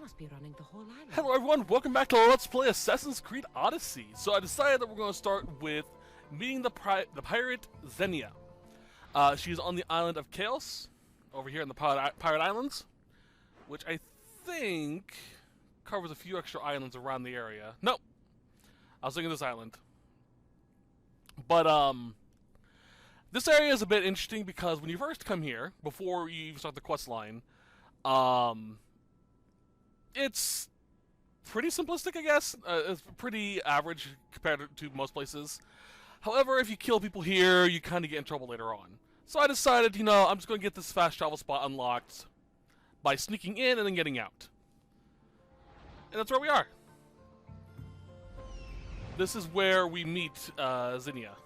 must be running the whole island. Hello everyone, welcome back to Let's Play Assassin's Creed Odyssey. So I decided that we're going to start with meeting the pirate Xenia. She's on the island of Keos, over here in the Pirate Islands, which I think covers a few extra islands around the area. Nope, I was thinking this island. But this area is a bit interesting because when you first come here, before you even start the quest line, it's pretty simplistic, I guess. It's pretty average compared to most places. However, if you kill people here, you kind of get in trouble later on. So I decided, you know, I'm just going to get this fast travel spot unlocked by sneaking in and then getting out. And that's where we are. This is where we meet Xenia.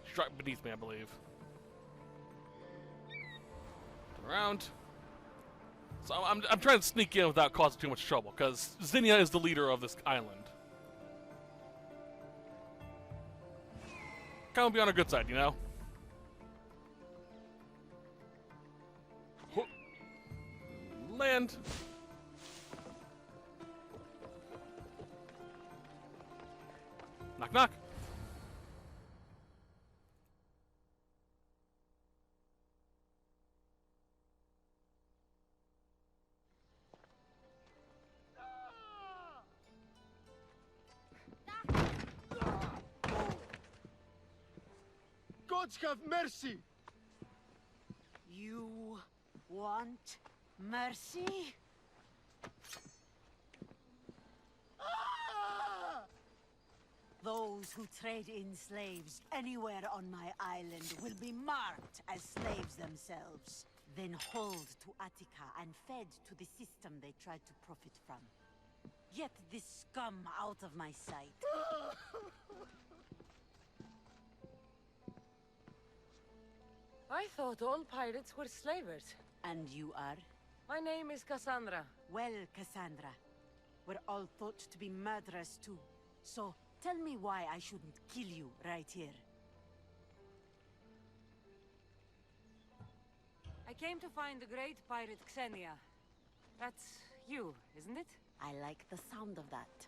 She's right beneath me, I believe. Turn around. So I'm trying to sneak in without causing too much trouble, because Xenia is the leader of this island. Kind of be on her good side, you know? Land. Knock, knock. Gods have mercy! You want mercy? Ah! Those who trade in slaves anywhere on my island will be marked as slaves themselves, then hauled to Attica and fed to the system they tried to profit from. Get this scum out of my sight. I thought all pirates were slavers. And you are? My name is Kassandra. Well, Kassandra, we're all thought to be murderers too. So, tell me why I shouldn't kill you right here. I came to find the great pirate Xenia. That's you, isn't it? I like the sound of that.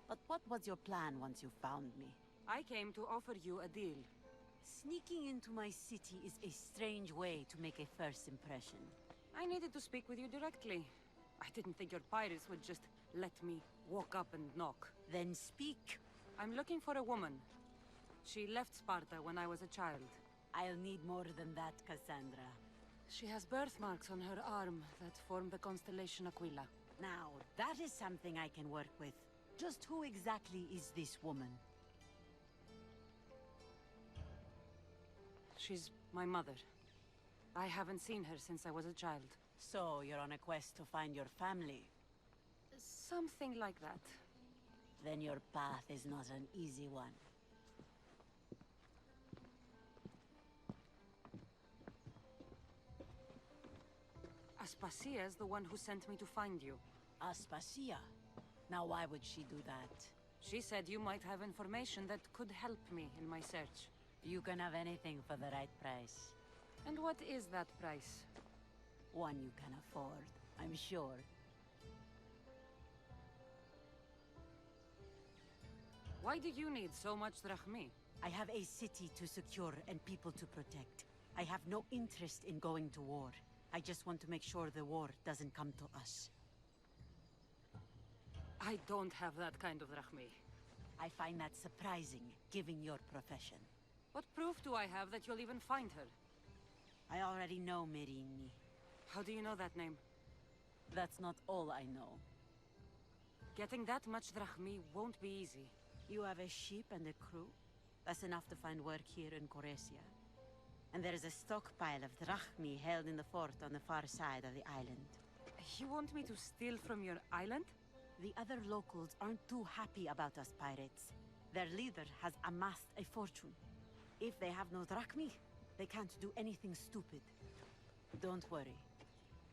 But what was your plan once you found me? I came to offer you a deal. Sneaking into my city is a strange way to make a first impression. I needed to speak with you directly. I didn't think your pirates would just let me walk up and knock. Then speak. I'm looking for a woman. She left Sparta when I was a child. I'll need more than that, Kassandra. She has birthmarks on her arm that form the constellation Aquila. Now, that is something I can work with. Just who exactly is this woman? She's my mother. I haven't seen her since I was a child. So, you're on a quest to find your family? Something like that. Then your path is not an easy one. Aspasia is the one who sent me to find you. Aspasia? Now why would she do that? She said you might have information that could help me in my search. You can have anything for the right price. And what is that price? One you can afford, I'm sure. Why do you need so much drachmi? I have a city to secure and people to protect. I have no interest in going to war. I just want to make sure the war doesn't come to us. I don't have that kind of drachmi. I find that surprising, given your profession. What proof do I have that you'll even find her? I already know Merini. How do you know that name? That's not all I know. Getting that much drachmi won't be easy. You have a ship and a crew? That's enough to find work here in Koresia. And there is a stockpile of drachmi held in the fort on the far side of the island. You want me to steal from your island? The other locals aren't too happy about us pirates. Their leader has amassed a fortune. If they have no drachmi, they can't do anything stupid. Don't worry.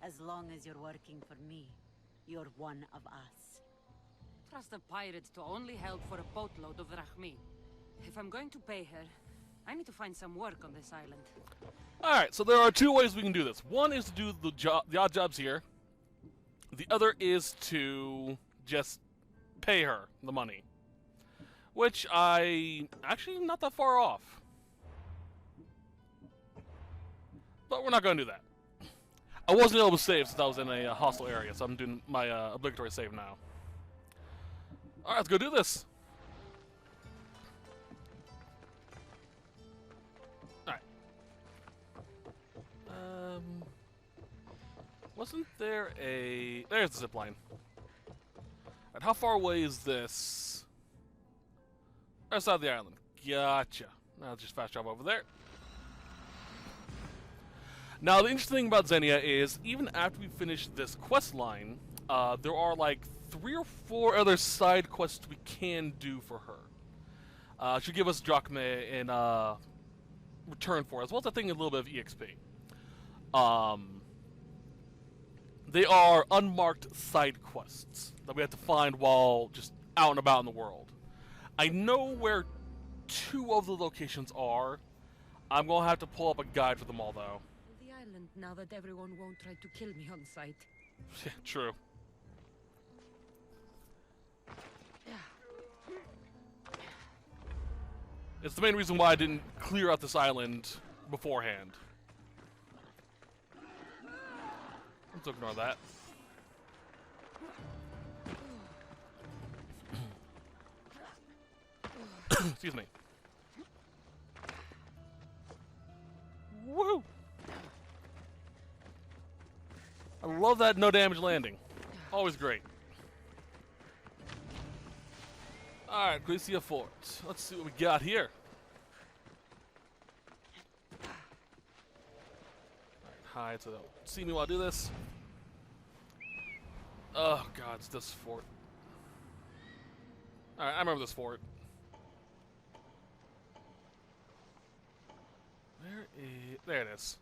As long as you're working for me, you're one of us. Trust a pirate to only help for a boatload of drachmi. If I'm going to pay her, I need to find some work on this island. Alright, so there are two ways we can do this. One is to do the odd jobs here. The other is to just pay her the money. Which actually not that far off. But we're not going to do that. I wasn't able to save since I was in a hostile area, so I'm doing my obligatory save now. Alright, let's go do this. Alright. Wasn't there a... There's the zipline. Alright, how far away is this? Other side of the island. Gotcha. Now let's just fast travel over there. Now, the interesting thing about Xenia is, even after we finish this quest line, there are like 3 or 4 other side quests we can do for her. She'll give us drachma in return for, as well as I think a little bit of EXP. They are unmarked side quests that we have to find while just out and about in the world. I know where 2 of the locations are. I'm going to have to pull up a guide for them all, though. The island, now that everyone won't try to kill me on sight. Yeah, true. It's the main reason why I didn't clear out this island beforehand. Let's ignore that. Excuse me. Woo! I love that no damage landing. Always great. Alright, Glacia Fort. Let's see what we got here. Alright, hide so they don't see me while I do this. Oh god, it's this fort. Alright, I remember this fort. There it is.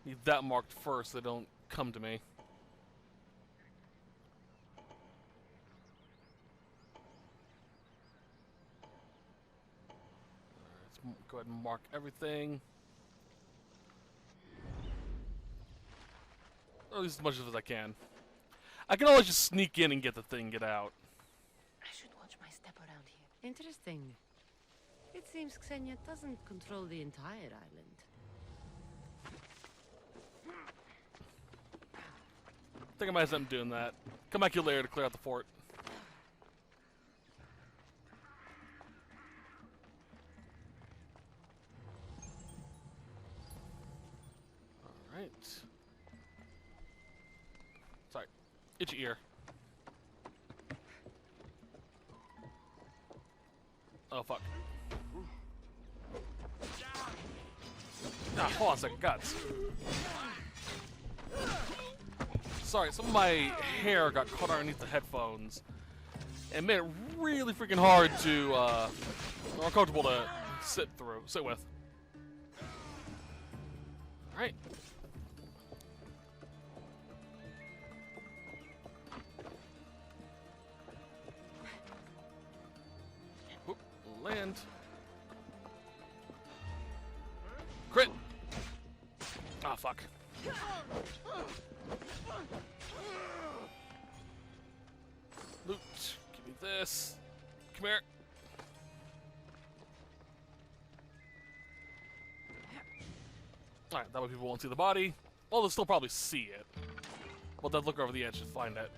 Need that marked first so they don't come to me. Let's go ahead and mark everything. Or at least as much as I can. I can always just sneak in and get the thing, get out. I should watch my step around here. Interesting. It seems Xenia doesn't control the entire island. I think I might have something doing that. Come back here later to clear out the fort. Alright. Sorry. Itchy ear. Oh, fuck. Ah, hold on a second. Guts. Sorry, some of my hair got caught underneath the headphones and made it really freaking hard to, uncomfortable to sit with. Alright. Whoop, land. Crit! Ah, fuck. Loot. Give me this. Come here. Alright, that way people won't see the body. Well, they'll still probably see it. But they'll look over the edge to find it.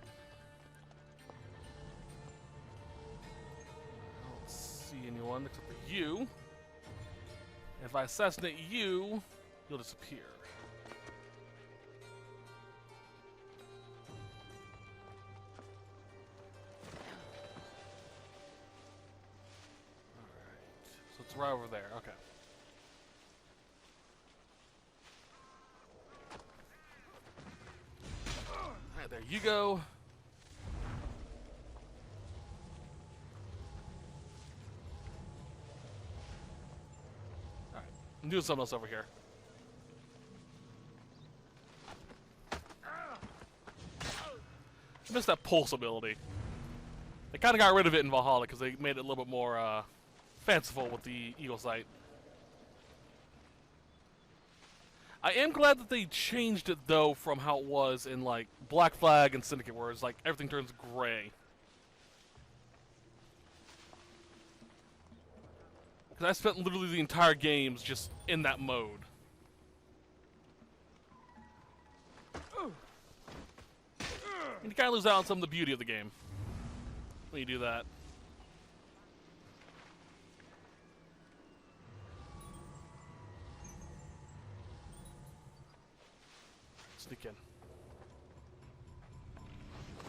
I don't see anyone except for you. If I assassinate you, you'll disappear. It's right over there, okay. Alright, there you go. Alright, I'm doing something else over here. I missed that pulse ability. They kind of got rid of it in Valhalla because they made it a little bit more, fanciful with the eagle sight. I am glad that they changed it though from how it was in like Black Flag and Syndicate, where it's like everything turns gray. Because I spent literally the entire games just in that mode. And you kind of lose out on some of the beauty of the game when you do that. Sneak in.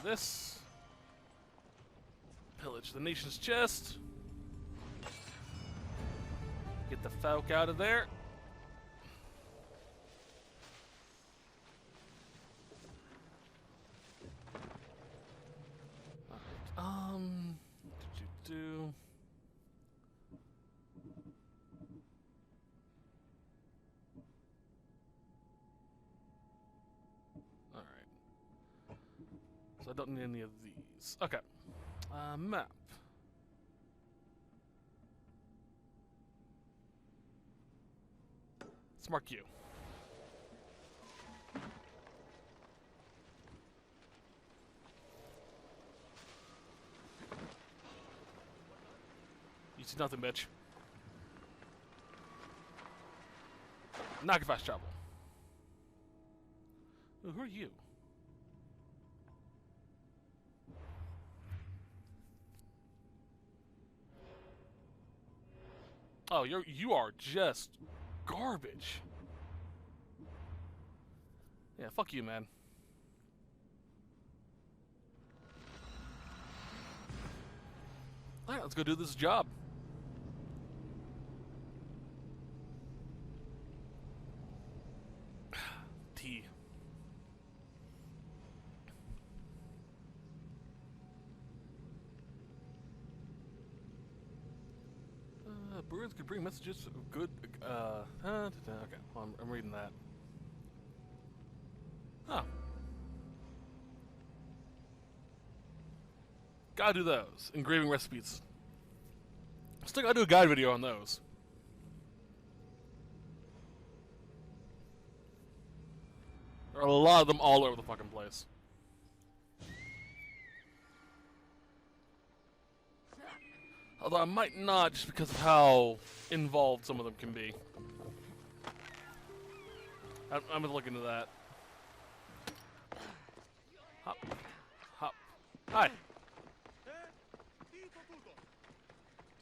This. Pillage the nation's chest. Get the folk out of there. Alright, do. Alright. So I don't need any of these. Okay. Map. Let's mark you. You see nothing, bitch. Not fast travel. Ooh, who are you? Oh, you are just garbage. Yeah, fuck you, man. Alright, let's go do this job. T. Birds could bring messages of good. Okay, well, I'm reading that. Huh. Gotta do those. Engraving recipes. Still gotta do a guide video on those. There are a lot of them all over the fucking place. Although I might not, just because of how involved some of them can be. I'm gonna look into that. Hop. Hop. Hi.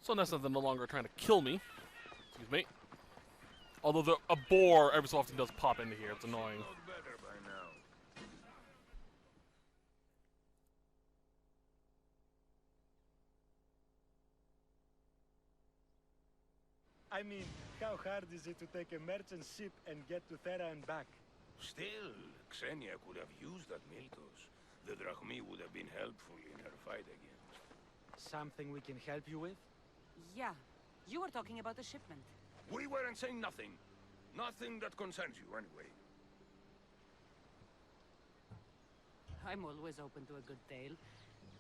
So nice that they're no longer trying to kill me. Excuse me. Although a boar every so often does pop into here. It's annoying. I mean, how hard is it to take a merchant ship and get to Thera and back? Still, Xenia could have used that Miltos. The Drachmi would have been helpful in her fight against. Something we can help you with? Yeah. You were talking about the shipment. We weren't saying nothing. Nothing that concerns you, anyway. I'm always open to a good tale.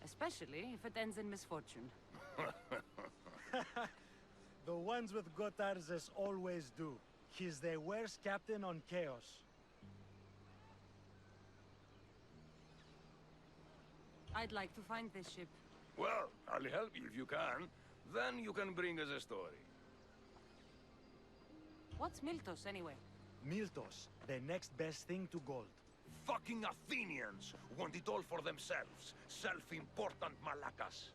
Especially if it ends in misfortune. The ones with Gotarzes always do. He's the worst captain on Keos. I'd like to find this ship. Well, I'll help you if you can. Then you can bring us a story. What's Miltos, anyway? Miltos, the next best thing to gold. Fucking Athenians want it all for themselves. Self-important Malakas.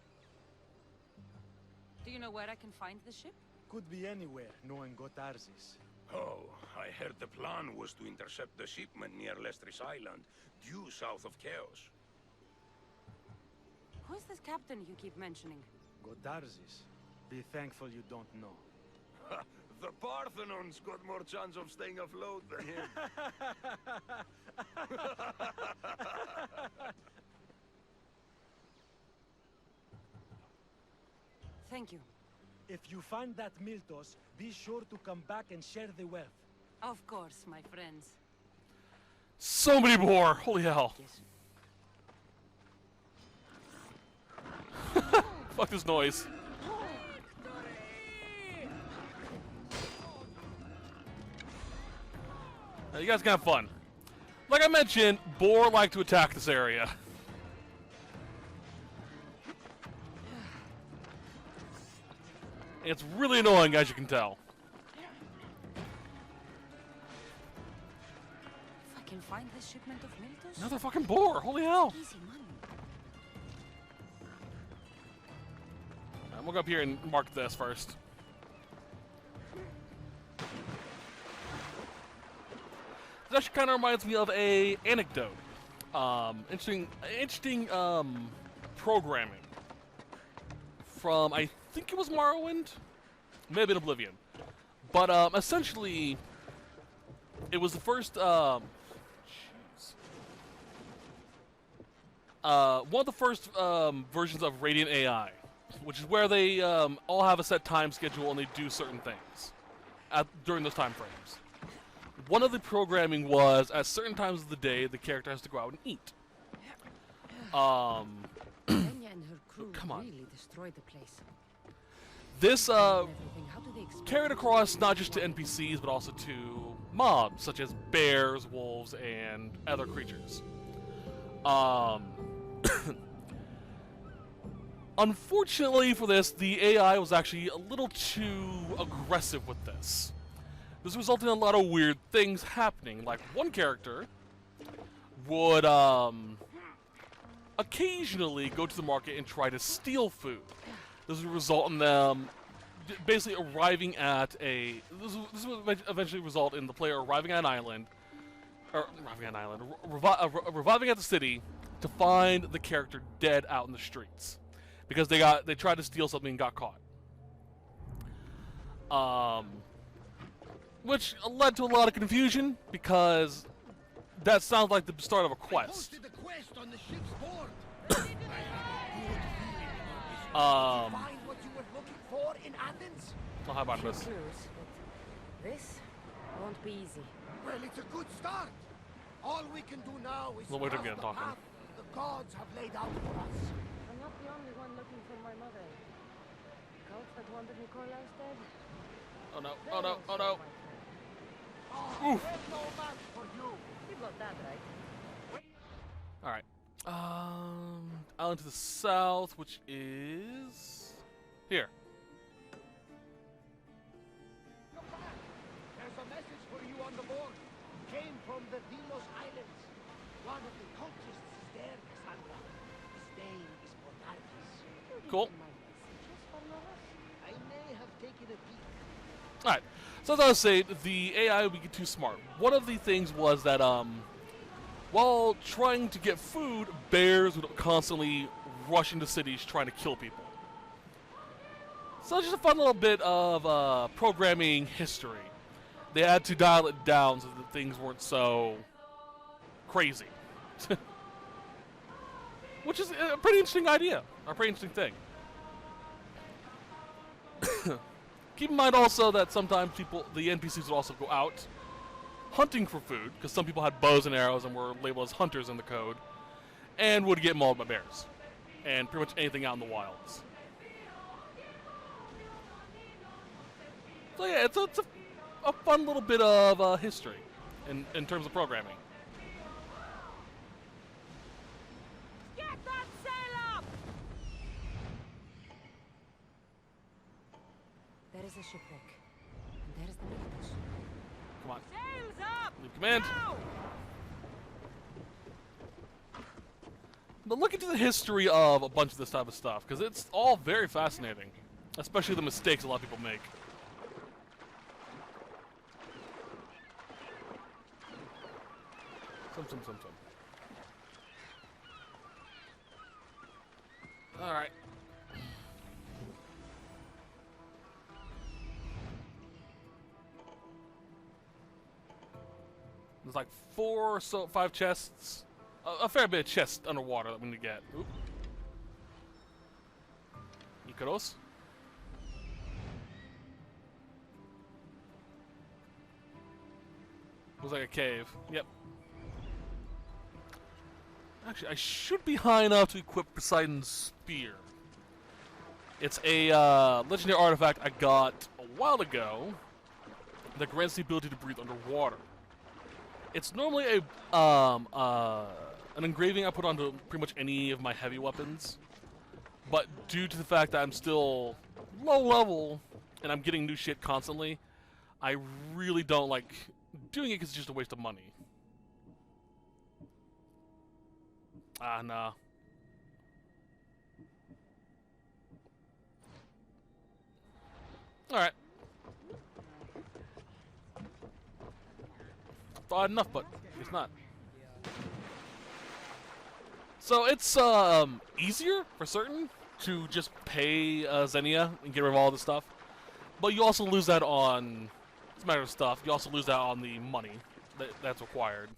Do you know where I can find the ship? Could be anywhere, knowing Gotarzes. Oh, I heard the plan was to intercept the shipment near Lestris Island, due south of Keos. Who's this captain you keep mentioning? Gotarzes. Be thankful you don't know. The Parthenon's got more chance of staying afloat than him. Thank you. If you find that Miltos, be sure to come back and share the wealth. Of course, my friends. So many more! Holy hell. Fuck this noise. You guys can have fun. Like I mentioned, boar like to attack this area. It's really annoying, as you can tell. If I can find this shipment of Miltos, Another fucking boar! Holy hell! easy money. I'm gonna go up here and mark this first. This actually kind of reminds me of a anecdote. Interesting programming from, I think it was Morrowind, maybe Oblivion, but essentially it was the first one of the first versions of Radiant AI, which is where they all have a set time schedule and they do certain things during those time frames. One of the programming was at certain times of the day the character has to go out and eat. Xenia and her crew Come on. really destroyed the place. This Everything. How do they expect carried across not just to NPCs but also to mobs such as bears, wolves, and other creatures. Unfortunately for this, the AI was actually a little too aggressive with this. This resulted in a lot of weird things happening. Like, one character would occasionally go to the market and try to steal food. This would result in them basically arriving at a... This would eventually result in the player arriving at an island, or reviving at the city to find the character dead out in the streets because they tried to steal something and got caught. Which led to a lot of confusion because that sounds like the start of a quest. Posted a quest on the ship's board. Find what you were looking for in Athens? I'll have on Few this. clues, but this won't be easy. Well, it's a good start. All we can do now is Well, wait till trust we get the talking. path the gods have laid out for us. I'm not the only one looking for my mother. Cults that wanted Nicolaus dead? Oh no, oh no, oh no. Oh, Oof. there's no match for you. You got that right. Alright. Island to the south, which is... here. Come back. There's a message for you on the board. Came from the Delos Islands. One of the cultists is there, Kassandra. His name is Botarkis. Cool. My messages from us? I may have taken a peek. Alright, so as I was saying, the AI would get too smart. One of the things was that, while trying to get food, bears would constantly rush into cities trying to kill people. So it's just a fun little bit of programming history. They had to dial it down so that things weren't so crazy. Which is a pretty interesting idea, a pretty interesting thing. Keep in mind also that sometimes the NPCs would also go out hunting for food, because some people had bows and arrows and were labeled as hunters in the code, and would get mauled by bears, and pretty much anything out in the wilds. So yeah, it's a fun little bit of history in terms of programming. Get that sail up! There is a shipwreck. And there is the Miltos. Come on, Sails up! leave command. Now! But look into the history of a bunch of this type of stuff, because it's all very fascinating, especially the mistakes a lot of people make. Some. All right. There's like 5 chests. A fair bit of chests underwater that we need to get. Oop. Keos. Looks like a cave. Yep. Actually, I should be high enough to equip Poseidon's Spear. It's a legendary artifact I got a while ago that grants the ability to breathe underwater. It's normally an engraving I put onto pretty much any of my heavy weapons, but due to the fact that I'm still low level and I'm getting new shit constantly, I really don't like doing it because it's just a waste of money. Ah, nah. Alright. Thought enough, but it's not. So it's easier for certain to just pay Xenia and get rid of all this stuff, but you also lose that on, it's a matter of stuff, you also lose that on the money that's required.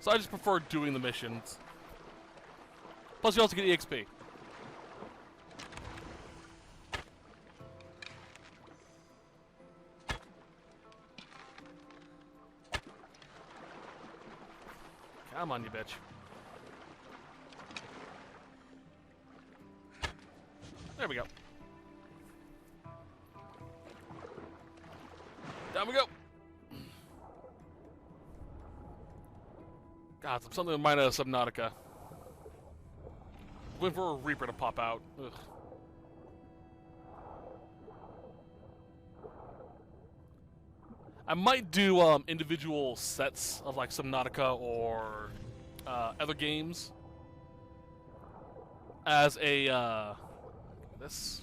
So I just prefer doing the missions. Plus you also get EXP. Come on, you bitch. There we go. Down we go. God, something reminded us of Subnautica. Waiting for a Reaper to pop out. Ugh. I might do individual sets of like Subnautica or other games as a this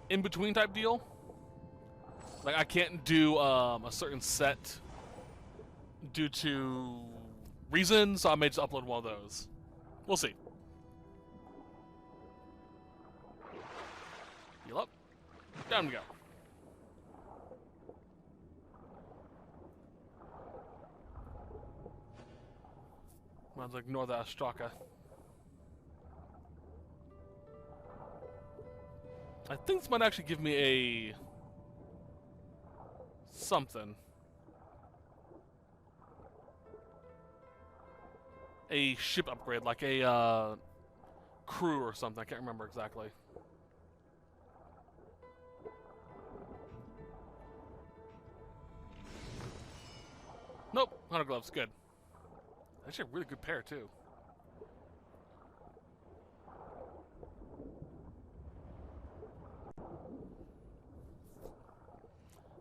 in-between type deal. Like I can't do a certain set due to reasons, so I may just upload one of those. We'll see. Heal up. Down we go. Might as well ignore that Straka. I think this might actually give me a something. A ship upgrade, like a crew or something. I can't remember exactly. Nope, hunter gloves, good. Actually, a really good pair too.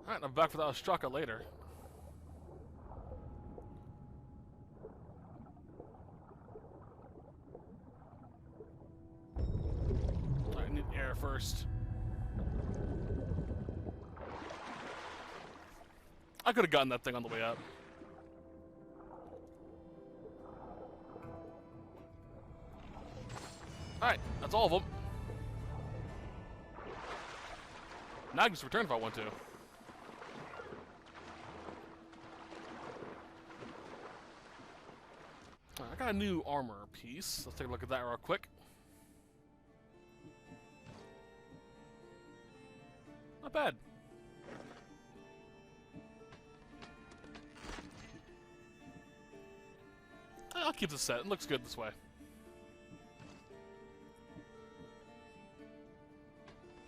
Alright, I'm back for that Ostraka later. I need air first. I could have gotten that thing on the way up. Alright, that's all of them. Now I can just return if I want to. Alright, I got a new armor piece. Let's take a look at that real quick. Not bad. I'll keep the set. It looks good this way.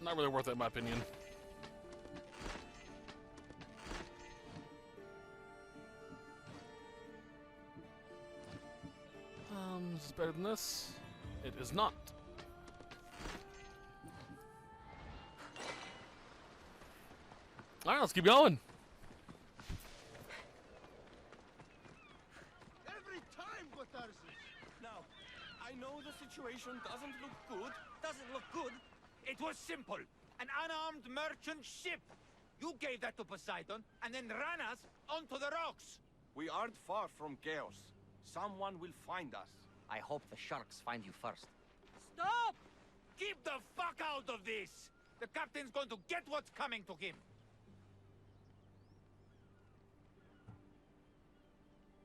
Not really worth it in my opinion. Is this better than this? It is not. Alright, let's keep going. Every time, Gotarsis. Now, I know the situation doesn't look good. Doesn't look good? It was simple. An unarmed merchant ship. You gave that to Poseidon and then ran us onto the rocks. We aren't far from Keos. Someone will find us. I hope the sharks find you first. Stop! Keep the fuck out of this! The captain's going to get what's coming to him.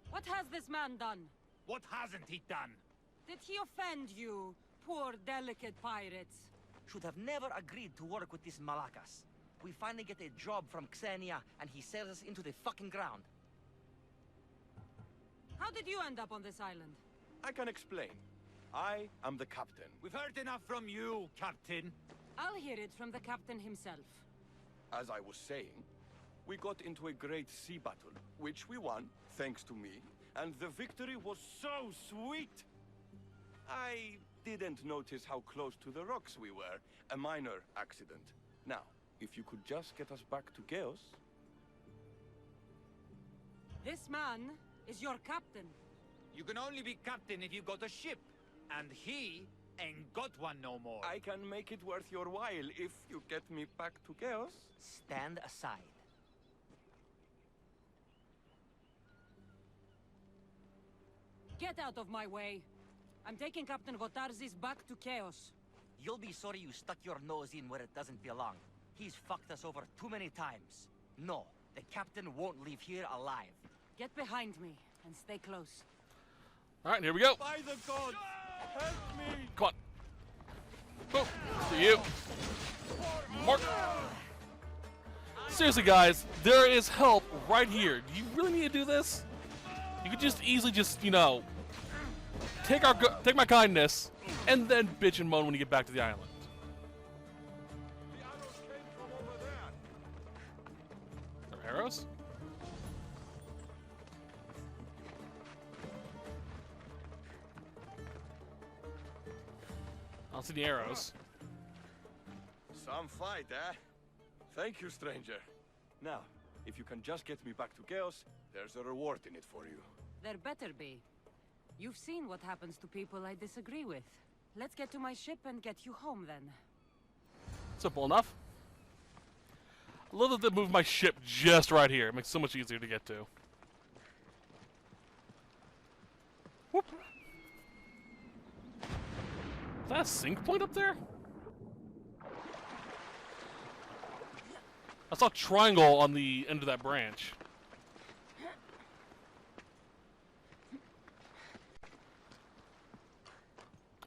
What has this man done? What hasn't he done? Did he offend you, poor delicate pirates? Should have never agreed to work with this Malakas. We finally get a job from Xenia, and he sells us into the fucking ground. How did you end up on this island? I can explain. I am the captain. We've heard enough from you, Captain. I'll hear it from the captain himself. As I was saying, We got into a great sea battle, which we won, thanks to me, and the victory was so sweet! I didn't notice how close to the rocks we were. A minor accident. Now, if you could just get us back to Keos... This man is your captain. You can only be captain if you got a ship. And he ain't got one no more. I can make it worth your while if you get me back to Keos. Stand aside. Get out of my way. I'm taking Captain Votarzis back to Keos. You'll be sorry you stuck your nose in where it doesn't belong. He's fucked us over too many times. No, the captain won't leave here alive. Get behind me and stay close. Alright, here we go. By the gods, help me! Come on. Boom. See you. Mark. Seriously, guys, there is help right here. Do you really need to do this? You could just easily you know, take my kindness, and then bitch and moan when you get back to the island. The arrows came from over there. Are arrows? I don't see the arrows. Some fight, eh? Thank you, stranger. Now, if you can just get me back to Keos, there's a reward in it for you. There better be. You've seen what happens to people I disagree with. Let's get to my ship and get you home then. Simple enough. I love that they moved my ship just right here. It makes it so much easier to get to. Whoop. Is that a sync point up there? I saw a triangle on the end of that branch.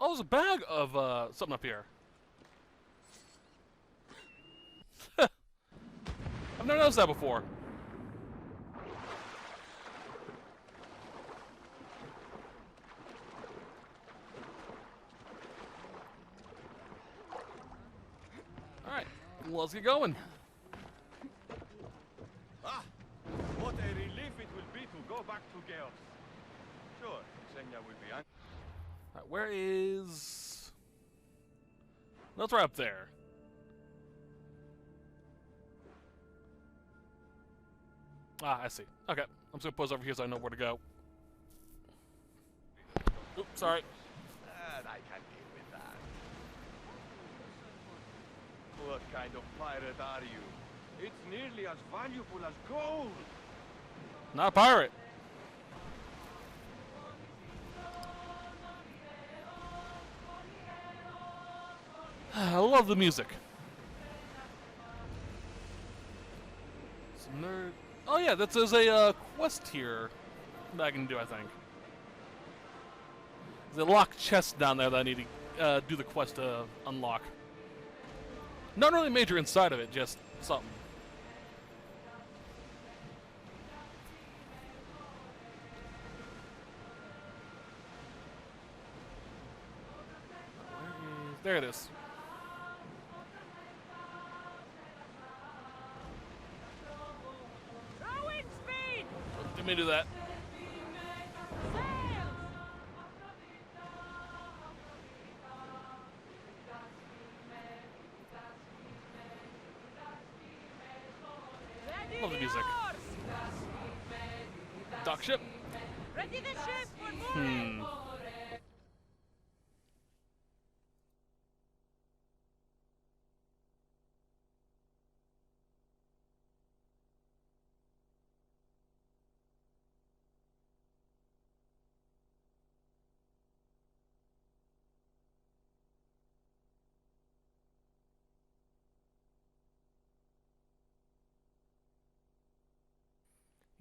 Oh, there's a bag of something up here. I've never noticed that before. Alright, well, let's get going. Ah! What a relief it will be to go back to Keos. Sure, Xenia will be angry. Alright, where is... That's right up there. Ah, I see. Okay, I'm just gonna pose over here so I know where to go. Oops, sorry. I can deal with that. What kind of pirate are you? It's nearly as valuable as gold. Not a pirate. I love the music. Some nerd. Oh yeah, there's a quest here that I can do, I think. There's a locked chest down there that I need to do the quest to unlock. Not really major inside of it, just something. There it is. Let me do that. Love the music. Dock ship. Ready the ship, we're moving!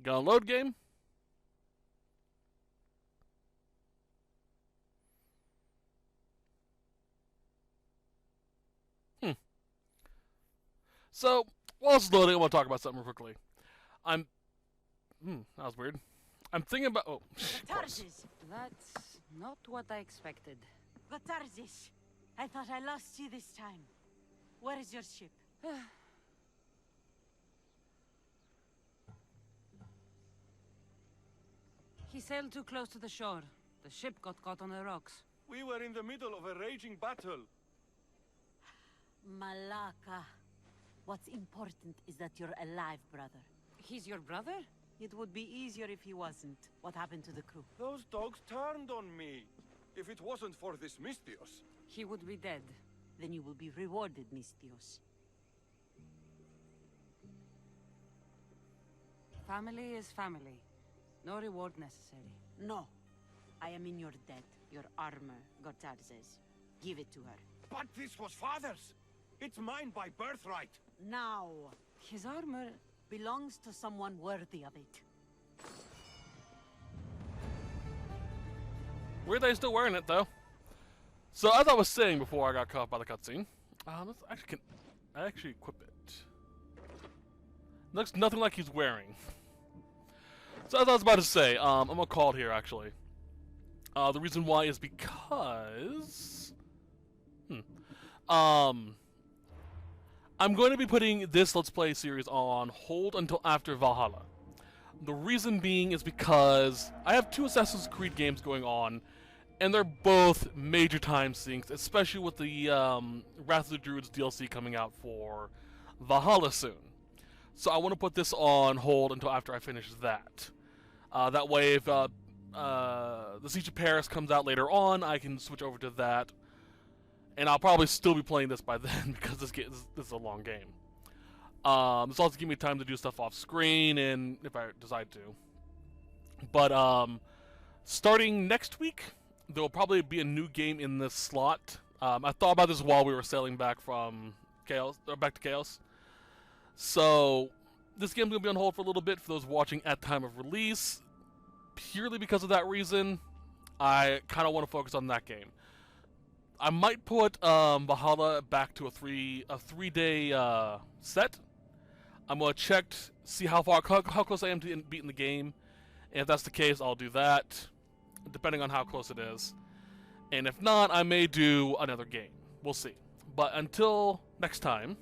Gonna load game. So, while it's loading, I want to talk about something real quickly. That was weird. I'm thinking about... Oh, of course. That's not what I expected. Votarzis, I thought I lost you this time. Where is your ship? He sailed too close to the shore. The ship got caught on the rocks. We were in the middle of a raging battle. Malaka. What's important is that you're alive, brother. He's your brother? It would be easier if he wasn't. What happened to the crew? Those dogs turned on me. If it wasn't for this Mystios. He would be dead. Then you will be rewarded, Mystios. Family is family. No reward necessary. No. I am in your debt. Your armor, Gortar says. Give it to her. But this was father's. It's mine by birthright. Now. His armor Belongs to someone worthy of it. Weird that he's still wearing it, though. So, as I was saying before I got caught by the cutscene, can I actually equip it? Looks nothing like he's wearing. So, as I was about to say, I'm gonna call it here, actually. The reason why is because... I'm going to be putting this Let's Play series on hold until after Valhalla. The reason being is because I have 2 Assassin's Creed games going on, and they're both major time sinks, especially with the Wrath of the Druids DLC coming out for Valhalla soon. So I want to put this on hold until after I finish that. That way, if the Siege of Paris comes out later on, I can switch over to that. And I'll probably still be playing this by then because this is a long game. This also gives me time to do stuff off screen, and if I decide to. But starting next week, there will probably be a new game in this slot. I thought about this while we were sailing back from Keos, or back to Keos. So this game's gonna be on hold for a little bit for those watching at time of release. Purely because of that reason, I kind of want to focus on that game. I might put Valhalla back to a 3-day set. I'm gonna check, see how close I am to beating the game, and if that's the case, I'll do that, depending on how close it is. And if not, I may do another game. We'll see. But until next time,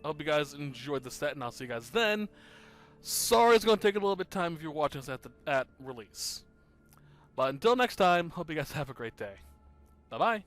I hope you guys enjoyed the set, and I'll see you guys then. Sorry, it's gonna take a little bit of time if you're watching this at release. But until next time, hope you guys have a great day. Bye bye.